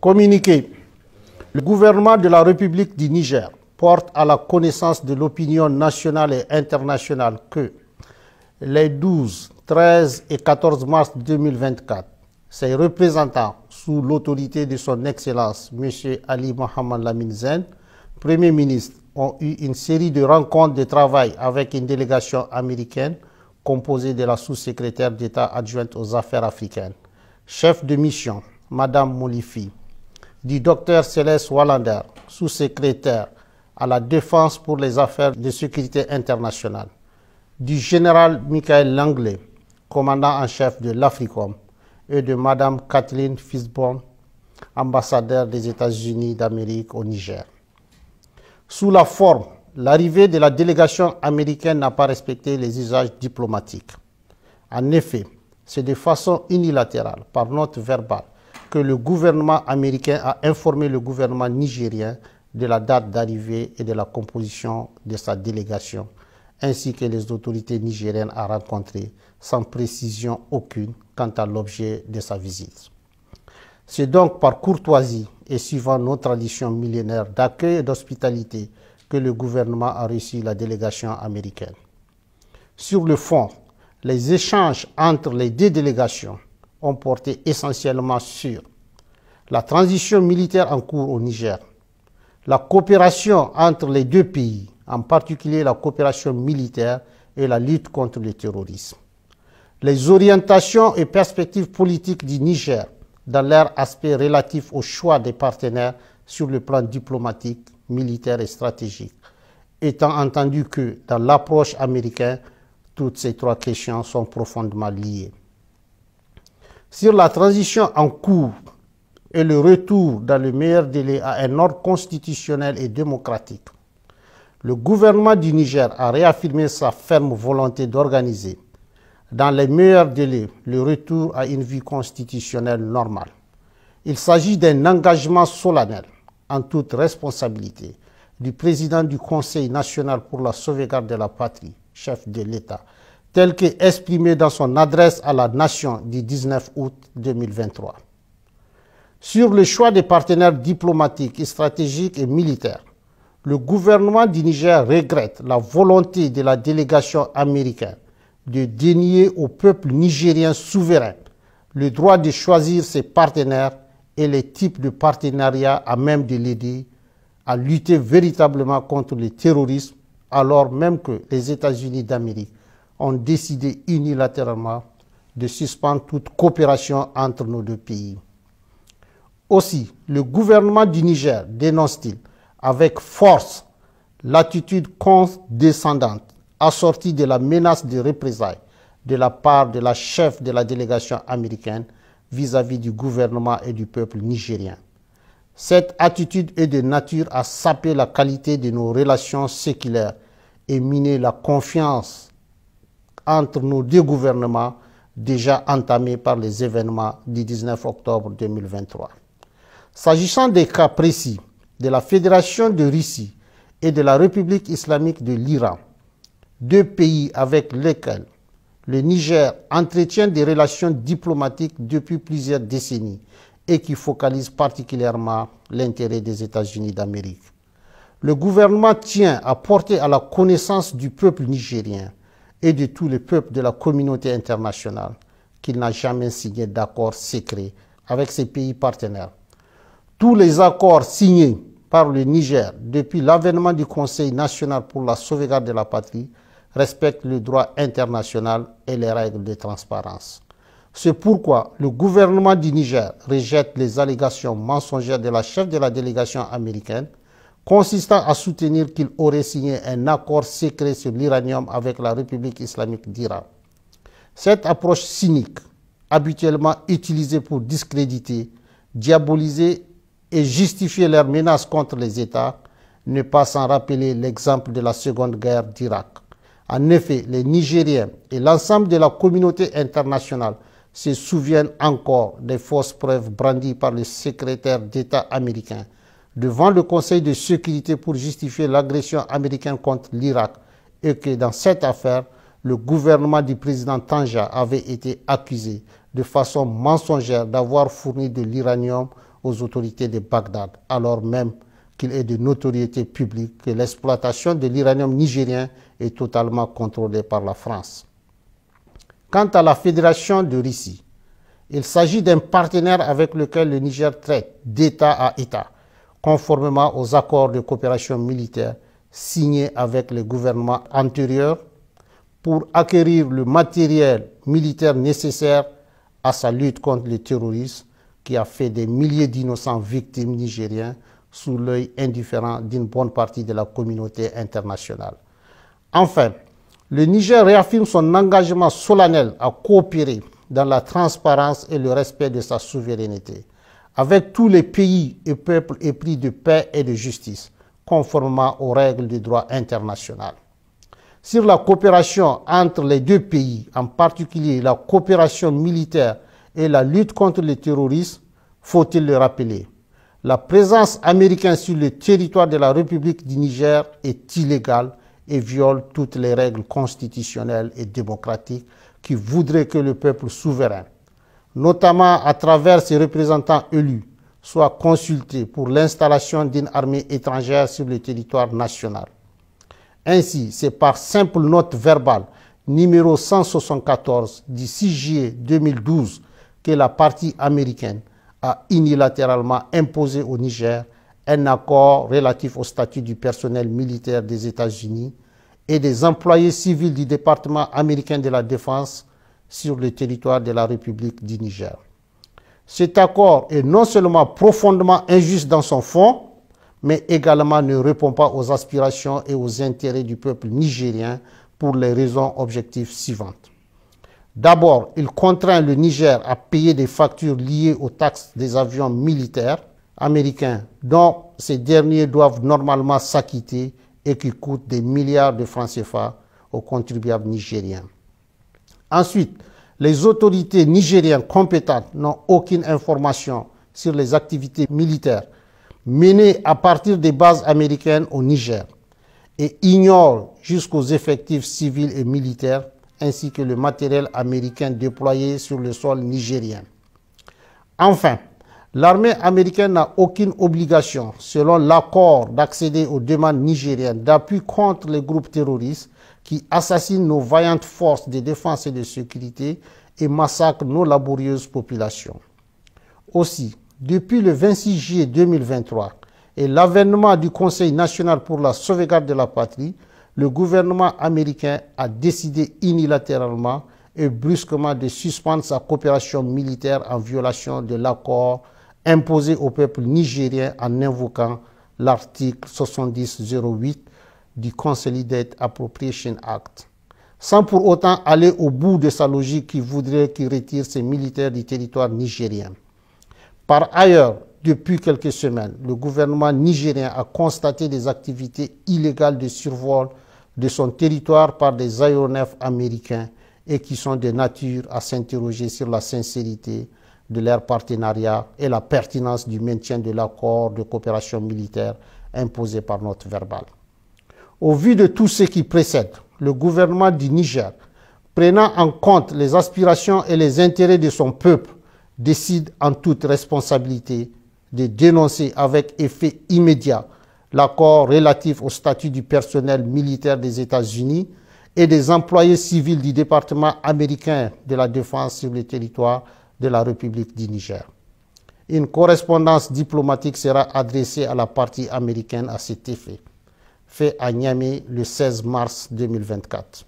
Communiqué. Le gouvernement de la République du Niger porte à la connaissance de l'opinion nationale et internationale que les 12, 13 et 14 mars 2024, ses représentants, sous l'autorité de son Excellence M. Ali Mohamed Lamine Zen, Premier ministre, ont eu une série de rencontres de travail avec une délégation américaine composée de la sous-secrétaire d'État adjointe aux affaires africaines, chef de mission, Mme Molifi, du Dr Céleste Wallander, sous-secrétaire à la défense pour les affaires de sécurité internationale, du général Michael Langley, commandant en chef de l'Africom, et de Mme Kathleen Fisbon, ambassadeur des États-Unis d'Amérique au Niger. Sous la forme, l'arrivée de la délégation américaine n'a pas respecté les usages diplomatiques. En effet, c'est de façon unilatérale, par note verbale, que le gouvernement américain a informé le gouvernement nigérien de la date d'arrivée et de la composition de sa délégation, ainsi que les autorités nigériennes à rencontrer, sans précision aucune quant à l'objet de sa visite. C'est donc par courtoisie et suivant nos traditions millénaires d'accueil et d'hospitalité que le gouvernement a reçu la délégation américaine. Sur le fond, les échanges entre les deux délégations ont porté essentiellement sur la transition militaire en cours au Niger, la coopération entre les deux pays, en particulier la coopération militaire et la lutte contre le terrorisme, les orientations et perspectives politiques du Niger dans leur aspect relatif au choix des partenaires sur le plan diplomatique, militaire et stratégique, étant entendu que dans l'approche américaine, toutes ces trois questions sont profondément liées. Sur la transition en cours et le retour dans le meilleur délai à un ordre constitutionnel et démocratique, le gouvernement du Niger a réaffirmé sa ferme volonté d'organiser, dans les meilleurs délais, le retour à une vie constitutionnelle normale. Il s'agit d'un engagement solennel, en toute responsabilité, du président du Conseil national pour la sauvegarde de la patrie, chef de l'État, tel qu'exprimé dans son adresse à la nation du 19 août 2023. Sur le choix des partenaires diplomatiques, stratégiques et militaires, le gouvernement du Niger regrette la volonté de la délégation américaine de dénier au peuple nigérien souverain le droit de choisir ses partenaires et les types de partenariats à même de l'aider à lutter véritablement contre le terrorisme, alors même que les États-Unis d'Amérique ont décidé unilatéralement de suspendre toute coopération entre nos deux pays. Aussi, le gouvernement du Niger dénonce-t-il avec force l'attitude condescendante assortie de la menace de représailles de la part de la chef de la délégation américaine vis-à-vis du gouvernement et du peuple nigérien. Cette attitude est de nature à saper la qualité de nos relations séculaires et miner la confiance entre nos deux gouvernements déjà entamés par les événements du 19 octobre 2023. S'agissant des cas précis de la Fédération de Russie et de la République islamique de l'Iran, deux pays avec lesquels le Niger entretient des relations diplomatiques depuis plusieurs décennies et qui focalisent particulièrement l'intérêt des États-Unis d'Amérique. Le gouvernement tient à porter à la connaissance du peuple nigérien et de tous les peuples de la communauté internationale qu'il n'a jamais signé d'accord secret avec ses pays partenaires. Tous les accords signés par le Niger depuis l'avènement du Conseil national pour la sauvegarde de la patrie respectent le droit international et les règles de transparence. C'est pourquoi le gouvernement du Niger rejette les allégations mensongères de la chef de la délégation américaine consistant à soutenir qu'il aurait signé un accord secret sur l'uranium avec la République islamique d'Iran. Cette approche cynique, habituellement utilisée pour discréditer, diaboliser et justifier leurs menaces contre les États, ne pas sans rappeler l'exemple de la Seconde Guerre d'Irak. En effet, les Nigériens et l'ensemble de la communauté internationale se souviennent encore des fausses preuves brandies par le secrétaire d'État américain devant le Conseil de sécurité pour justifier l'agression américaine contre l'Irak et que dans cette affaire, le gouvernement du président Tanja avait été accusé de façon mensongère d'avoir fourni de l'uranium aux autorités de Bagdad, alors même qu'il est de notoriété publique que l'exploitation de l'uranium nigérien est totalement contrôlée par la France. Quant à la Fédération de Russie, il s'agit d'un partenaire avec lequel le Niger traite d'État à État, conformément aux accords de coopération militaire signés avec les gouvernements antérieurs pour acquérir le matériel militaire nécessaire à sa lutte contre le terrorisme qui a fait des milliers d'innocents victimes nigériens sous l'œil indifférent d'une bonne partie de la communauté internationale. Enfin, le Niger réaffirme son engagement solennel à coopérer dans la transparence et le respect de sa souveraineté avec tous les pays et peuples épris de paix et de justice, conformément aux règles du droit international. Sur la coopération entre les deux pays, en particulier la coopération militaire et la lutte contre le terrorisme, faut-il le rappeler, la présence américaine sur le territoire de la République du Niger est illégale et viole toutes les règles constitutionnelles et démocratiques qui voudraient que le peuple souverain, notamment à travers ses représentants élus, soit consulté pour l'installation d'une armée étrangère sur le territoire national. Ainsi, c'est par simple note verbale numéro 174 du 6 juillet 2012 que la partie américaine a unilatéralement imposé au Niger un accord relatif au statut du personnel militaire des États-Unis et des employés civils du département américain de la Défense sur le territoire de la République du Niger. Cet accord est non seulement profondément injuste dans son fond, mais également ne répond pas aux aspirations et aux intérêts du peuple nigérien pour les raisons objectives suivantes. D'abord, il contraint le Niger à payer des factures liées aux taxes des avions militaires américains dont ces derniers doivent normalement s'acquitter et qui coûtent des milliards de francs CFA aux contribuables nigériens. Ensuite, les autorités nigériennes compétentes n'ont aucune information sur les activités militaires menées à partir des bases américaines au Niger et ignorent jusqu'aux effectifs civils et militaires ainsi que le matériel américain déployé sur le sol nigérien. Enfin, l'armée américaine n'a aucune obligation, selon l'accord, d'accéder aux demandes nigériennes d'appui contre les groupes terroristes qui assassinent nos vaillantes forces de défense et de sécurité et massacrent nos laborieuses populations. Aussi, depuis le 26 juillet 2023 et l'avènement du Conseil national pour la sauvegarde de la patrie, le gouvernement américain a décidé unilatéralement et brusquement de suspendre sa coopération militaire en violation de l'accord imposé au peuple nigérien en invoquant l'article 7008 du Consolidated Appropriation Act, sans pour autant aller au bout de sa logique qui voudrait qu'il retire ses militaires du territoire nigérien. Par ailleurs, depuis quelques semaines, le gouvernement nigérien a constaté des activités illégales de survol de son territoire par des aéronefs américains et qui sont de nature à s'interroger sur la sincérité de leur partenariat et la pertinence du maintien de l'accord de coopération militaire imposé par note verbale. Au vu de tout ce qui précède, le gouvernement du Niger, prenant en compte les aspirations et les intérêts de son peuple, décide en toute responsabilité de dénoncer avec effet immédiat l'accord relatif au statut du personnel militaire des États-Unis et des employés civils du département américain de la Défense sur le territoire de la République du Niger. Une correspondance diplomatique sera adressée à la partie américaine à cet effet, fait à Niamey le 16 mars 2024.